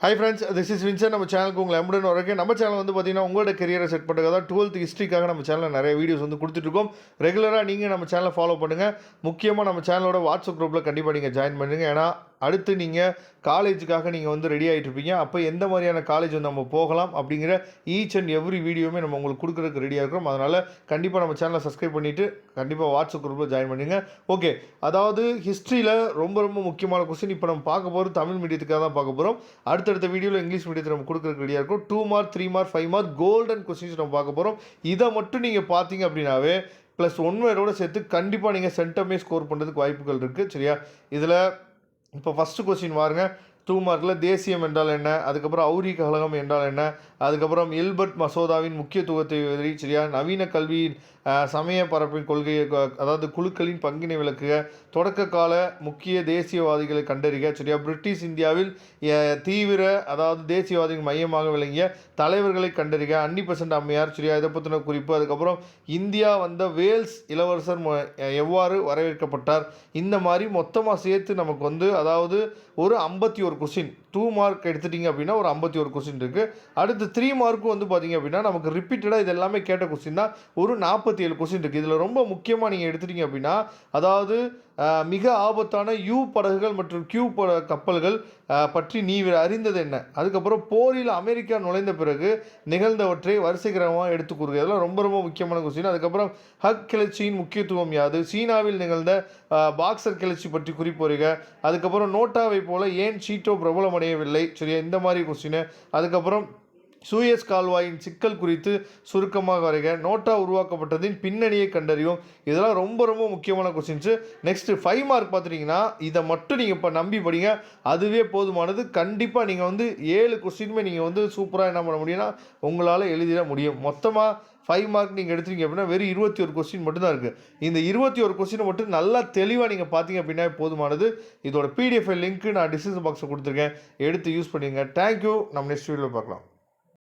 Hi friends, this is Vinson. நம்ம சேனலுக்கு உங்களை எம்புடன் வரக்கு. நம்ம சேனல் வந்து பார்த்தீங்கன்னா உங்களோட கெரியரை செட் பண்ணுறதுக்காக தான் 12th ஹிஸ்ட்ரிக்காக நம்ம சேனலில் நிறைய வீடியோஸ் வந்து கொடுத்துட்ருக்கோம். ரெகுலராக நீங்கள் நம்ம சேனலை ஃபாலோ பண்ணுங்கள். முக்கியமாக நம்ம சேனலோட வாட்ஸ்அப் குரூப்பில் கண்டிப்பாக நீங்கள் ஜாயின் பண்ணுங்கள். ஏன்னா அடுத்து நீங்கள் காலேஜுக்காக நீங்கள் வந்து ரெடி ஆகிட்டு இருப்பீங்க. அப்போ எந்த மாதிரியான காலேஜ் வந்து நம்ம போகலாம் அப்படிங்கிற ஈச் அண்ட் எவ்ரி வீடியோவுமே நம்ம உங்களுக்கு கொடுக்குறதுக்கு ரெடியாக இருக்கிறோம். அதனால் கண்டிப்பாக நம்ம சேனலை சப்ஸ்கிரைப் பண்ணிவிட்டு கண்டிப்பாக வாட்ஸ்அப் குரூப்பில் ஜாயின் பண்ணுங்கள். ஓகே, அதாவது ஹிஸ்ட்ரியில் ரொம்ப முக்கியமான கொஸ்டின் இப்போ நம்ம பார்க்க போகிறோம். தமிழ் மீடியத்துக்காக தான் பார்க்க போகிறோம். அடுத்தடுத்த வீடியோவில் இங்கிலீஷ் மீடியத்தில் நம்ம கொடுக்குறதுக்கு ரெடியாக இருக்கும். 2 mark 3 mark 5 mark golden questions நம்ம பார்க்க போகிறோம். இதை மட்டும் நீங்கள் பார்த்தீங்க அப்படின்னாவே +1 வேரோடு சேர்த்து கண்டிப்பாக நீங்கள் சென்டமே ஸ்கோர் பண்ணுறதுக்கு வாய்ப்புகள் இருக்குது. சரியா? இதில் இப்போ ஃபஸ்ட்டு கொஸ்டின் பாருங்க. 2 மார்க்கில் தேசியம் என்றால் என்ன, அதுக்கப்புறம் அவுரி கழகம் என்றால் என்ன, அதுக்கப்புறம் எல்பர்ட் மசோதாவின் முக்கியத்துவத்தை எதிரி. சரியா? நவீன கல்வியின் சமய பரப்பின் கொள்கையை அதாவது குழுக்களின் பங்கினை விளக்குக, தொடக்க கால முக்கிய தேசியவாதிகளை கண்டறிக. சரியா? பிரிட்டிஷ் இந்தியாவில் தீவிர அதாவது தேசியவாதிகள் மையமாக விளங்கிய தலைவர்களை கண்டறிக. அன்னி அம்மையார். சரியா? இதை பற்றின குறிப்பு. அதுக்கப்புறம் இந்தியா வந்த வேல்ஸ் இளவரசர் எவ்வாறு வரவேற்கப்பட்டார். இந்த மாதிரி மொத்தமாக சேர்த்து நமக்கு வந்து அதாவது ஒரு 51 கொஸ்டின் 2 மார்க் எடுத்துட்டிங்க அப்படின்னா ஒரு 51 கொஸ்டின் இருக்குது. அடுத்து 3 மார்க்கும் வந்து பார்த்தீங்க அப்படின்னா நமக்கு ரிப்பீட்டடாக இது எல்லாமே கேட்ட கொஸ்டின் தான். ஒரு 47 கொஸ்டின் இருக்குது. இதில் ரொம்ப முக்கியமாக நீங்கள் எடுத்துட்டிங்க அப்படின்னா அதாவது மிக ஆபத்தான யூ படகுகள் மற்றும் கியூ கப்பல்கள் பற்றி நீ அறிந்தது என்ன, அதுக்கப்புறம் போரில் அமெரிக்கா நுழைந்த பிறகு நிகழ்ந்தவற்றை வரிசைக்கிரமமாக எடுத்து கூறுக. இதெல்லாம் ரொம்ப முக்கியமான கொஸ்டின். அதுக்கப்புறம் ஹக் கிளர்ச்சியின் முக்கியத்துவம் யாது, சீனாவில் நிகழ்ந்த பாக்சர் கிளர்ச்சி பற்றி குறிப்புறுக. அதுக்கப்புறம் நோட்டாவை போல ஏன் சீட்டோ பிரபலமடையவில்லை. சரியா? இந்த மாதிரி கொஸ்டின். அதுக்கப்புறம் சூயஸ் கால்வாயின் சிக்கல் குறித்து சுருக்கமாக வரைக. நோட்டா உருவாக்கப்பட்டதின் பின்னணியை கண்டறியும். இதெல்லாம் ரொம்ப முக்கியமான கொஸ்டின்ஸு. நெக்ஸ்ட்டு 5 மார்க் பார்த்துட்டிங்கன்னா இதை மட்டும் நீங்கள் இப்போ நம்பி படிங்க, அதுவே போதுமானது. கண்டிப்பாக நீங்கள் வந்து 7 கொஸ்டினுமே நீங்கள் வந்து சூப்பராக என்ன பண்ண முடியும்னா உங்களால் எழுதிட முடியும். மொத்தமாக 5 மார்க் நீங்கள் எடுத்துட்டீங்க அப்படின்னா வெறும் 21 கொஸ்டின் மட்டும்தான் இருக்குது. இந்த 21 கொஸ்டினை மட்டும் நல்லா தெளிவாக நீங்கள் பார்த்தீங்க அப்படின்னா போதுமானது. இதோட PDF லிங்க்கு நான் டிஸ்கிரிப்ஷன் பாக்ஸில் கொடுத்துருக்கேன், எடுத்து யூஸ் பண்ணிங்க. தேங்க்யூ. நம்ம நெக்ஸ்ட் வீடியோவில் பார்க்கலாம்.